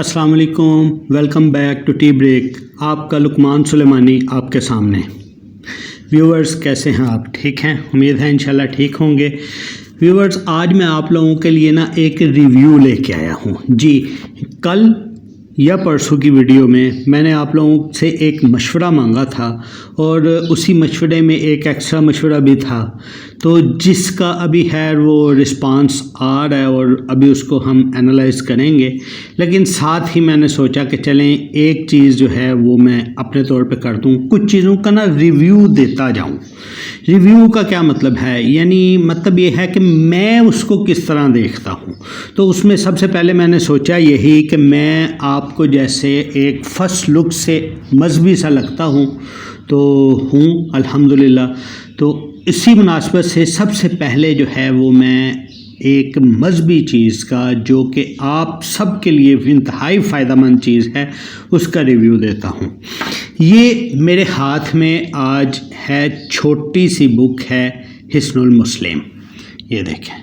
السلام علیکم، welcome back to tea break. آپ کا لقمان سلیمانی آپ کے سامنے۔ ویورز کیسے ہیں آپ؟ ٹھیک ہیں؟ امید ہے انشاءاللہ ٹھیک ہوں گے۔ ویورز آج میں آپ لوگوں کے لیے ایک ریویو لے کے آیا ہوں۔ جی کل یا پرسوں کی ویڈیو میں نے آپ لوگوں سے ایک مشورہ مانگا تھا اور اسی مشورے میں ایک ایکسٹرا مشورہ بھی تھا، تو جس کا ابھی وہ رسپانس آ رہا ہے اور ابھی اس کو ہم انالائز کریں گے، لیکن ساتھ ہی میں نے سوچا کہ چلیں ایک چیز جو ہے وہ میں اپنے طور پہ کر دوں، کچھ چیزوں کا ریویو دیتا جاؤں۔ ریویو کا کیا مطلب ہے؟ یعنی مطلب یہ ہے کہ میں اس کو کس طرح دیکھتا ہوں۔ تو اس میں سب سے پہلے میں نے سوچا یہی کہ میں آپ کو جیسے ایک فرسٹ لک سے مذہبی سا لگتا ہوں تو ہوں الحمدللہ، تو اسی مناسبت سے سب سے پہلے جو ہے وہ میں ایک مذہبی چیز کا جو کہ آپ سب کے لیے انتہائی فائدہ مند چیز ہے اس کا ریویو دیتا ہوں۔ یہ میرے ہاتھ میں آج ہے، چھوٹی سی بک ہے حصن المسلم، یہ دیکھیں،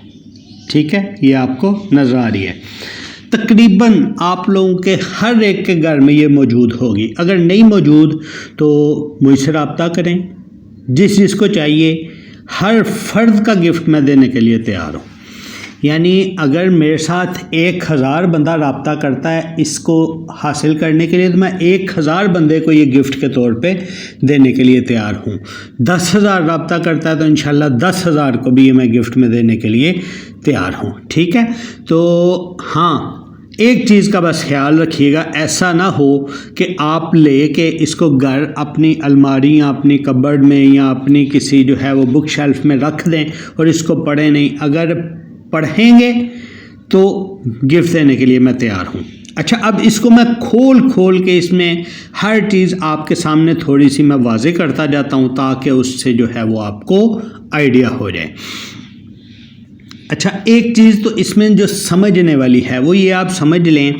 ٹھیک ہے، یہ آپ کو نظر آ رہی ہے۔ تقریباً آپ لوگوں کے ہر ایک کے گھر میں یہ موجود ہوگی، اگر نہیں موجود تو مجھ سے رابطہ کریں، جس کو چاہیے ہر فرد کا گفٹ میں دینے کے لیے تیار ہوں۔ یعنی اگر میرے ساتھ 1000 بندہ رابطہ کرتا ہے اس کو حاصل کرنے کے لیے، تو میں 1000 بندے کو یہ گفٹ کے طور پہ دینے کے لیے تیار ہوں۔ 10,000 رابطہ کرتا ہے تو انشاءاللہ 10,000 کو بھی یہ میں گفٹ میں دینے کے لیے تیار ہوں، ٹھیک ہے۔ تو ہاں، ایک چیز کا بس خیال رکھیے گا، ایسا نہ ہو کہ آپ لے کے اس کو گھر اپنی الماری یا اپنی کبرڈ میں یا اپنی کسی جو ہے وہ بک شیلف میں رکھ دیں اور اس کو پڑھیں نہیں۔ اگر پڑھیں گے تو گفٹ دینے کے لیے میں تیار ہوں۔ اچھا، اب اس کو میں کھول کے اس میں ہر چیز آپ کے سامنے تھوڑی سی میں واضح کرتا جاتا ہوں تاکہ اس سے جو ہے وہ آپ کو آئیڈیا ہو جائے۔ اچھا، ایک چیز تو اس میں جو سمجھنے والی ہے وہ یہ آپ سمجھ لیں،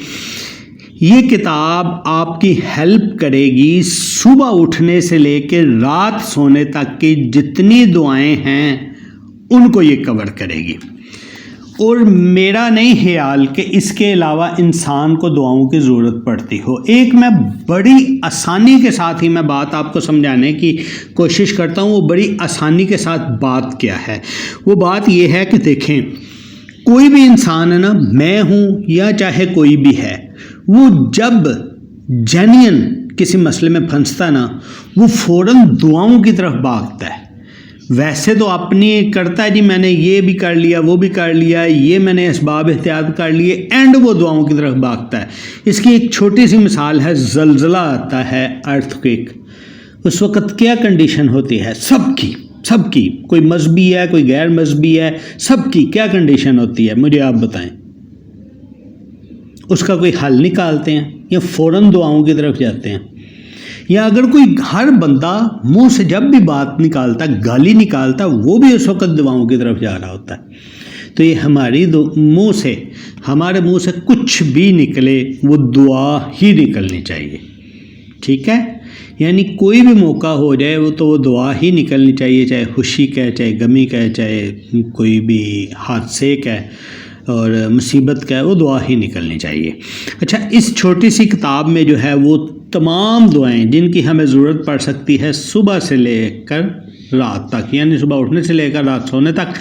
یہ کتاب آپ کی ہیلپ کرے گی صبح اٹھنے سے لے کے رات سونے تک کی جتنی دعائیں ہیں ان کو یہ کور کرے گی۔ اور میرا نہیں خیال کہ اس کے علاوہ انسان کو دعاؤں کی ضرورت پڑتی ہو۔ ایک میں بڑی آسانی کے ساتھ ہی میں بات آپ کو سمجھانے کی کوشش کرتا ہوں، وہ بڑی آسانی کے ساتھ بات کیا ہے۔ وہ بات یہ ہے کہ دیکھیں، کوئی بھی انسان ہے نا، میں ہوں یا چاہے کوئی بھی ہے، وہ جب جینین کسی مسئلے میں پھنستا نا، وہ فوراً دعاؤں کی طرف بھاگتا ہے۔ ویسے تو اپنی کرتا ہے، جی میں نے یہ بھی کر لیا، وہ بھی کر لیا، یہ میں نے اسباب احتیاط کر لیے، اینڈ وہ دعاؤں کی طرف بھاگتا ہے۔ اس کی ایک چھوٹی سی مثال ہے، زلزلہ آتا ہے، ارتھ کویک، اس وقت کیا کنڈیشن ہوتی ہے سب کی، کوئی مذہبی ہے، کوئی غیر مذہبی ہے، سب کی کیا کنڈیشن ہوتی ہے؟ مجھے آپ بتائیں۔ اس کا کوئی حل نکالتے ہیں یا فوراً دعاؤں کی طرف جاتے ہیں؟ یا اگر کوئی ہر بندہ منہ سے جب بھی بات نکالتا، گالی نکالتا، وہ بھی اس وقت دعاؤں کی طرف جا رہا ہوتا ہے۔ تو یہ ہمارے منہ سے کچھ بھی نکلے وہ دعا ہی نکلنی چاہیے، ٹھیک ہے۔ یعنی کوئی بھی موقع ہو جائے وہ دعا ہی نکلنی چاہیے، چاہے خوشی کا ہے، چاہے غمی کا ہے، چاہے کوئی بھی حادثے کا ہے اور مصیبت کا ہے، وہ دعا ہی نکلنی چاہیے۔ اچھا، اس چھوٹی سی کتاب میں جو ہے وہ تمام دعائیں جن کی ہمیں ضرورت پڑ سکتی ہے صبح سے لے کر رات تک، یعنی صبح اٹھنے سے لے کر رات سونے تک،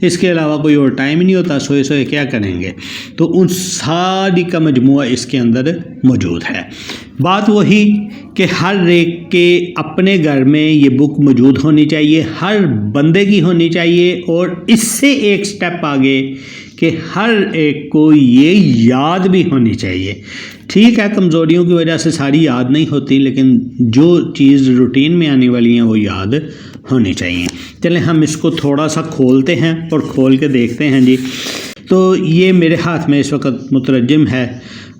اس کے علاوہ کوئی اور ٹائم ہی نہیں ہوتا، سوئے کیا کریں گے، تو ان ساری کا مجموعہ اس کے اندر موجود ہے۔ بات وہی کہ ہر ایک کے اپنے گھر میں یہ بک موجود ہونی چاہیے، ہر بندے کی ہونی چاہیے، اور اس سے ایک سٹیپ آگے کہ ہر ایک کو یہ یاد بھی ہونی چاہیے۔ ٹھیک ہے، کمزوریوں کی وجہ سے ساری یاد نہیں ہوتی، لیکن جو چیز روٹین میں آنے والی ہیں وہ یاد ہونی چاہیے۔ چلیں ہم اس کو تھوڑا سا کھولتے ہیں اور کھول کے دیکھتے ہیں۔ جی تو یہ میرے ہاتھ میں اس وقت مترجم ہے،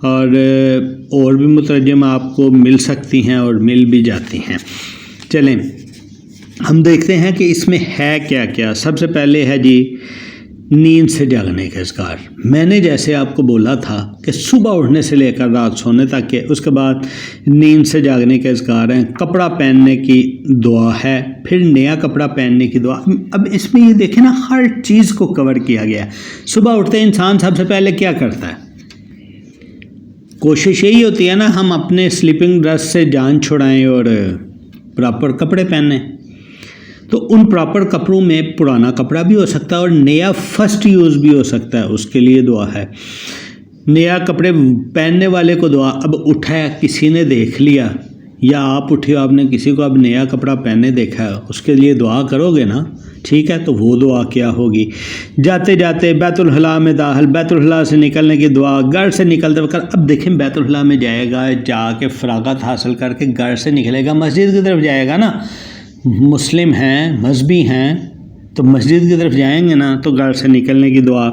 اور بھی مترجم آپ کو مل سکتی ہیں اور مل بھی جاتی ہیں۔ چلیں ہم دیکھتے ہیں کہ اس میں ہے کیا کیا۔ سب سے پہلے ہے جی نیند سے جاگنے کا اذکار۔ میں نے جیسے آپ کو بولا تھا کہ صبح اٹھنے سے لے کر رات سونے تک کے، اس کے بعد نیند سے جاگنے کا اذکار ہے، کپڑا پہننے کی دعا ہے، پھر نیا کپڑا پہننے کی دعا۔ اب اس میں یہ دیکھیں نا، ہر چیز کو کور کیا گیا ہے۔ صبح اٹھتے انسان سب سے پہلے کیا کرتا ہے؟ کوشش یہی ہوتی ہے نا ہم اپنے سلیپنگ ڈریس سے جان چھڑائیں اور پراپر کپڑے پہنیں. تو ان پراپر کپڑوں میں پرانا کپڑا بھی ہو سکتا ہے اور نیا فرسٹ یوز بھی ہو سکتا ہے, اس کے لیے دعا ہے. نیا کپڑے پہننے والے کو دعا, اب اٹھا ہے کسی نے دیکھ لیا یا آپ اٹھے آپ نے کسی کو اب نیا کپڑا پہنے دیکھا ہے, اس کے لیے دعا کرو گے نا, ٹھیک ہے. تو وہ دعا کیا ہوگی؟ جاتے جاتے بیت الخلاء میں داخل, بیت الخلاء سے نکلنے کی دعا, گھر سے نکلتے وقت اب دیکھیں بیت الخلاء میں جائے گا, جا کے فراغت حاصل کر کے گھر سے نکلے گا, مسجد کی طرف جائے گا نا, مسلم ہیں مذہبی ہیں تو مسجد کی طرف جائیں گے نا, تو گھر سے نکلنے کی دعا.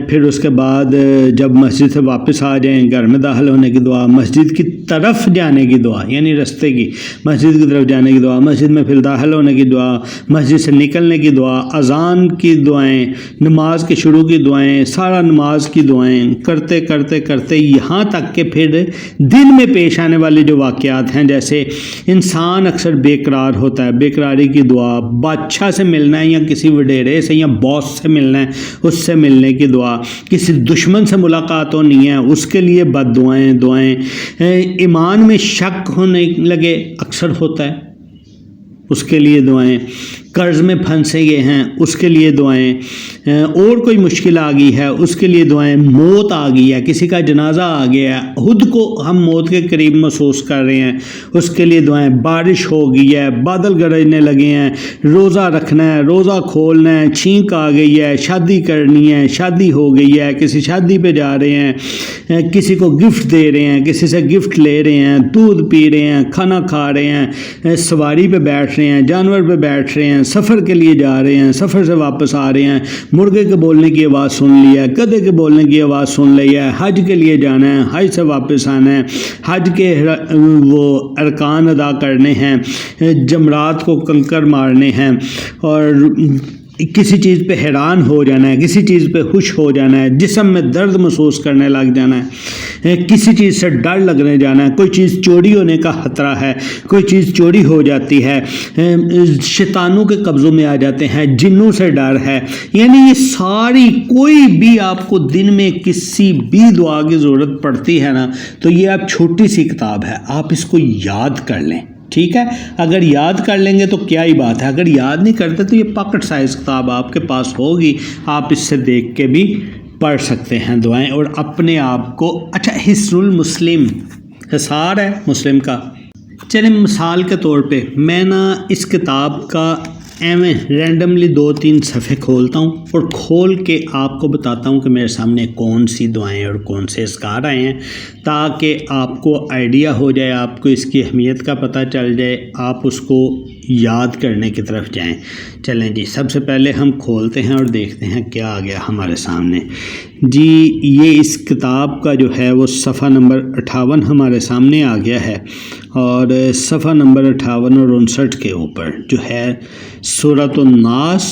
پھر اس کے بعد جب مسجد سے واپس آ جائیں گھر میں داخل ہونے کی دعا, مسجد کی طرف جانے کی دعا یعنی رستے کی, مسجد کی طرف جانے کی دعا, مسجد میں پھر داخل ہونے کی دعا, مسجد سے نکلنے کی دعا, اذان کی دعائیں, نماز کے شروع کی دعائیں, سارا نماز کی دعائیں کرتے کرتے کرتے یہاں تک کہ پھر دن میں پیش آنے والے جو واقعات ہیں, جیسے انسان اکثر بے قرار ہوتا ہے, بے قراری کی دعا, بادشاہ سے ملنا ہے یا کسی وڈیرے سے یا باس سے ملنا ہے اس سے ملنے کی دعا, کسی دشمن سے ملاقات ہونی ہے اس کے لیے بد دعائیں, ایمان میں شک ہونے لگے اکثر ہوتا ہے اس کے لیے دعائیں, قرض میں پھنسے گئے ہیں اس کے لیے دعائیں, اور کوئی مشکل آ گئی ہے اس کے لیے دعائیں, موت آ گئی ہے, کسی کا جنازہ آ گیا ہے, خود کو ہم موت کے قریب محسوس کر رہے ہیں اس کے لیے دعائیں, بارش ہو گئی ہے, بادل گرجنے لگے ہیں, روزہ رکھنا ہے, روزہ کھولنا ہے, چھینک آ گئی ہے, شادی کرنی ہے, شادی ہو گئی ہے, کسی شادی پہ جا رہے ہیں, کسی کو گفٹ دے رہے ہیں, کسی سے گفٹ لے رہے ہیں, دودھ پی رہے ہیں, کھانا کھا رہے ہیں, سواری پہ بیٹھ رہے ہیں, جانور پہ بیٹھ رہے ہیں, سفر کے لیے جا رہے ہیں, سفر سے واپس آ رہے ہیں, مرغے کے بولنے کی آواز سن لی ہے, گدھے کے بولنے کی آواز سن لی ہے, حج کے لیے جانا ہے, حج سے واپس آنا ہے, حج کے وہ ارکان ادا کرنے ہیں, جمرات کو کنکر مارنے ہیں, اور کسی چیز پہ حیران ہو جانا ہے, کسی چیز پہ خوش ہو جانا ہے, جسم میں درد محسوس کرنے لگ جانا ہے, کسی چیز سے ڈر لگنے جانا ہے, کوئی چیز چوری ہونے کا خطرہ ہے, کوئی چیز چوری ہو جاتی ہے, شیطانوں کے قبضوں میں آ جاتے ہیں, جنوں سے ڈر ہے, یعنی یہ ساری کوئی بھی آپ کو دن میں کسی بھی دعا کی ضرورت پڑتی ہے نا, تو یہ آپ چھوٹی سی کتاب ہے, آپ اس کو یاد کر لیں, ٹھیک ہے. اگر یاد کر لیں گے تو کیا ہی بات ہے, اگر یاد نہیں کرتے تو یہ پاکٹ سائز کتاب آپ کے پاس ہوگی, آپ اس سے دیکھ کے بھی پڑھ سکتے ہیں دعائیں اور اپنے آپ کو. اچھا, حصن المسلم حصار ہے مسلم کا. چلیں مثال کے طور پہ میں نا اس کتاب کا ایویں رینڈملی 2-3 صفحے کھولتا ہوں اور کھول کے آپ کو بتاتا ہوں کہ میرے سامنے کون سی دعائیں اور کون سے اذکار آئے ہیں, تاکہ آپ کو آئیڈیا ہو جائے, آپ کو اس کی اہمیت کا پتہ چل جائے, آپ اس کو یاد کرنے کی طرف جائیں. چلیں جی, سب سے پہلے ہم کھولتے ہیں اور دیکھتے ہیں کیا آ گیا ہمارے سامنے. جی یہ اس کتاب کا جو ہے وہ صفحہ نمبر 58 ہمارے سامنے آ گیا ہے, اور صفحہ نمبر 58 اور 59 کے اوپر جو ہے سورۃ الناس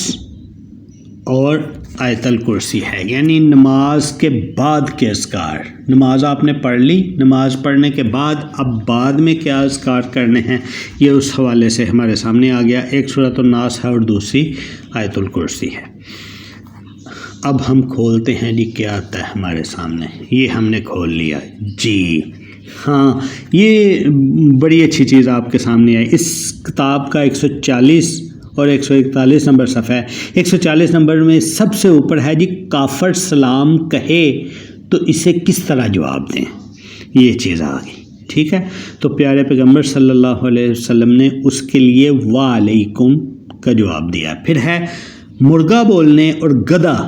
اور آیت الکرسی ہے, یعنی نماز کے بعد کے اذکار. نماز آپ نے پڑھ لی, نماز پڑھنے کے بعد اب بعد میں کیا اذکار کرنے ہیں یہ اس حوالے سے ہمارے سامنے آ گیا. ایک سورۃ الناس ہے اور دوسری آیت الکرسی ہے. اب ہم کھولتے ہیں جی, کیا آتا ہے ہمارے سامنے. یہ ہم نے کھول لیا جی. ہاں, یہ بڑی اچھی چیز آپ کے سامنے آئی. اس کتاب کا 140 اور 141 نمبر صفحہ ہے. 140 نمبر میں سب سے اوپر ہے جی, کافر سلام کہے تو اسے کس طرح جواب دیں. یہ چیز آ گئی, ٹھیک ہے. تو پیارے پیغمبر صلی اللہ علیہ وسلم نے اس کے لیے وعلیکم کا جواب دیا. پھر ہے مرغا بولنے اور گدھا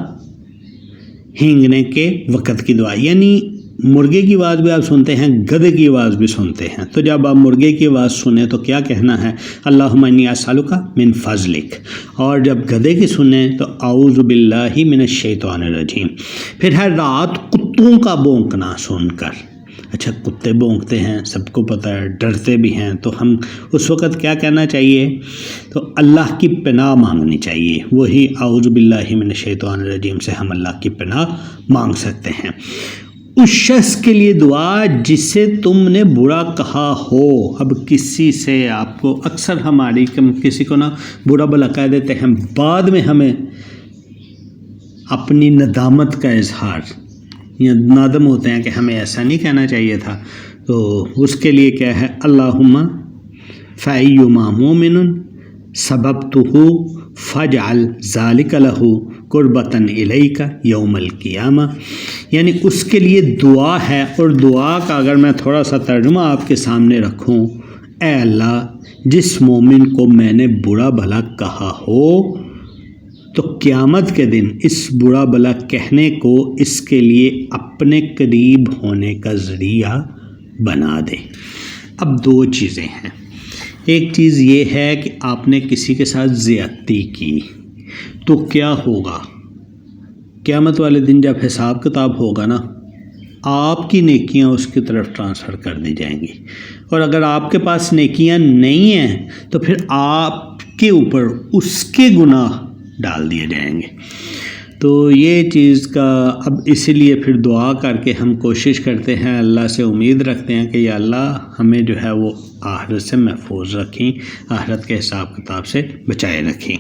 ہینگنے کے وقت کی دعا, یعنی مرغے کی آواز بھی آپ سنتے ہیں, گدھے کی آواز بھی سنتے ہیں. تو جب آپ مرغے کی آواز سنیں تو کیا کہنا ہے, اللہم انی اسألک من فضلک, اور جب گدھے کی سنیں تو اعوذ باللہ من الشیطان الرجیم. پھر ہے رات کتوں کا بونکنا سن کر. اچھا, کتے بونکتے ہیں سب کو پتہ ہے, ڈرتے بھی ہیں, تو ہم اس وقت کیا کہنا چاہیے, تو اللہ کی پناہ مانگنی چاہیے. وہی اعوذ باللہ من الشیطان الرجیم سے ہم اللہ کی پناہ مانگ سکتے ہیں. اس شخص کے لیے دعا جسے تم نے برا کہا ہو. اب کسی سے آپ کو اکثر ہماری کسی کو نا برا بھلا کہہ دیتے ہیں, بعد میں ہمیں اپنی ندامت کا اظہار یا نادم ہوتے ہیں کہ ہمیں ایسا نہیں کہنا چاہیے تھا، تو اس کے لیے کیا ہے، اللہم فَأَيُّمَا مُؤْمِنٌ سَبَبْتُهُ فَاجْعَلْ ذَلِكَ لَهُ قُرْبَةً إِلَيْكَ يَوْمَ الْقِيَامَةِ، یعنی اس کے لیے دعا ہے، اور دعا کا اگر میں تھوڑا سا ترجمہ آپ کے سامنے رکھوں، اے اللہ جس مومن کو میں نے برا بھلا کہا ہو تو قیامت کے دن اس برا بھلا کہنے کو اس کے لیے اپنے قریب ہونے کا ذریعہ بنا دے۔ اب دو چیزیں ہیں، ایک چیز یہ ہے کہ آپ نے کسی کے ساتھ زیادتی کی تو کیا ہوگا، قیامت والے دن جب حساب کتاب ہوگا نا، آپ کی نیکیاں اس کی طرف ٹرانسفر کر دی جائیں گی، اور اگر آپ کے پاس نیکیاں نہیں ہیں تو پھر آپ کے اوپر اس کے گناہ ڈال دیے جائیں گے۔ تو یہ چیز کا اب اسی لیے پھر دعا کر کے ہم کوشش کرتے ہیں، اللہ سے امید رکھتے ہیں کہ یا اللہ ہمیں جو ہے وہ آخرت سے محفوظ رکھیں، آخرت کے حساب کتاب سے بچائے رکھیں۔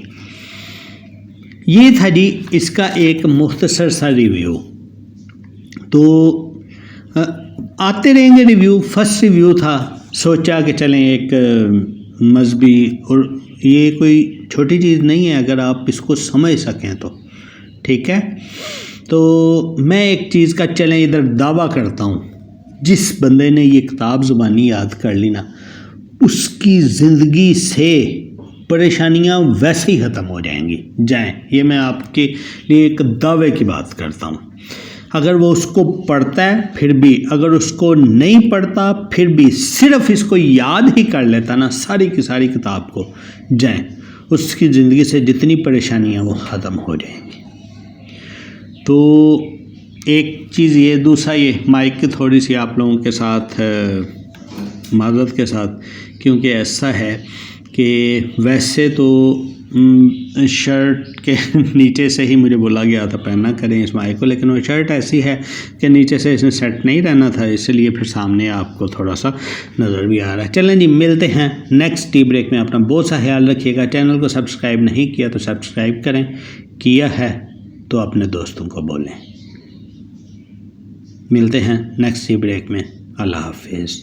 یہ تھا جی اس کا ایک مختصر سا ریویو۔ تو آتے رہیں گے ریویو، فرسٹ ریویو تھا، سوچا کہ چلیں ایک مذہبی، اور یہ کوئی چھوٹی چیز نہیں ہے اگر آپ اس کو سمجھ سکیں تو ٹھیک ہے۔ تو میں ایک چیز کا چلیں ادھر دعویٰ کرتا ہوں، جس بندے نے یہ کتاب زبانی یاد کر لی نا، اس کی زندگی سے پریشانیاں ویسے ہی ختم ہو جائیں گی، جائیں، یہ میں آپ کے لیے ایک دعوے کی بات کرتا ہوں۔ اگر وہ اس کو پڑھتا ہے پھر بھی، اگر اس کو نہیں پڑھتا پھر بھی، صرف اس کو یاد ہی کر لیتا نا ساری کی ساری کتاب کو، جائیں، اس کی زندگی سے جتنی پریشانیاں وہ ختم ہو جائیں گی۔ تو ایک چیز یہ، دوسرا یہ مائک کی تھوڑی سی آپ لوگوں کے ساتھ معذرت کے ساتھ، کیونکہ ایسا ہے کہ ویسے تو شرٹ کے نیچے سے ہی مجھے بولا گیا تھا پہننا کریں اس مائک کو، لیکن وہ شرٹ ایسی ہے کہ نیچے سے اس نے سیٹ نہیں رہنا تھا، اس لیے پھر سامنے آپ کو تھوڑا سا نظر بھی آ رہا ہے۔ چلیں جی ملتے ہیں نیکسٹ ٹی بریک میں، اپنا بہت سا خیال رکھیے گا، چینل کو سبسکرائب نہیں کیا تو سبسکرائب کریں، کیا ہے تو اپنے دوستوں کو بولیں۔ ملتے ہیں نیکسٹ ٹی بریک میں، اللہ حافظ۔